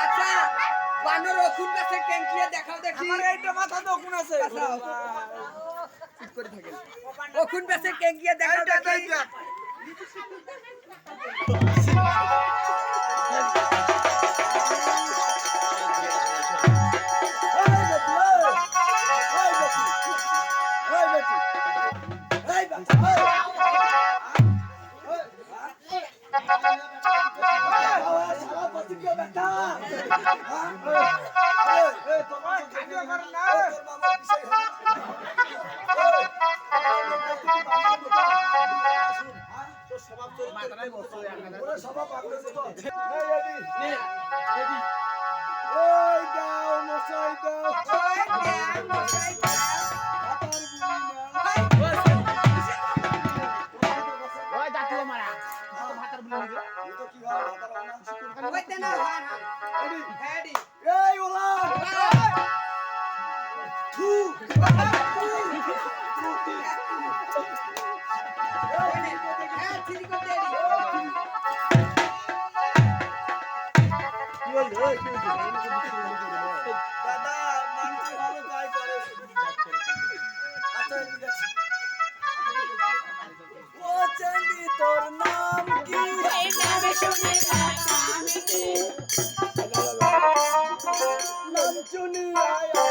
আচ্ছা বানর ওকুন কাছে ট্যাঙ্কিয়ে দেখাও দেখি আমার এইটা মাথা তো কোন আছে চুপ করে থাকেন ওকুন কাছে ট্যাঙ্কিয়ে দেখাও দেখি তোর নাম কি নাম চুনি আয়া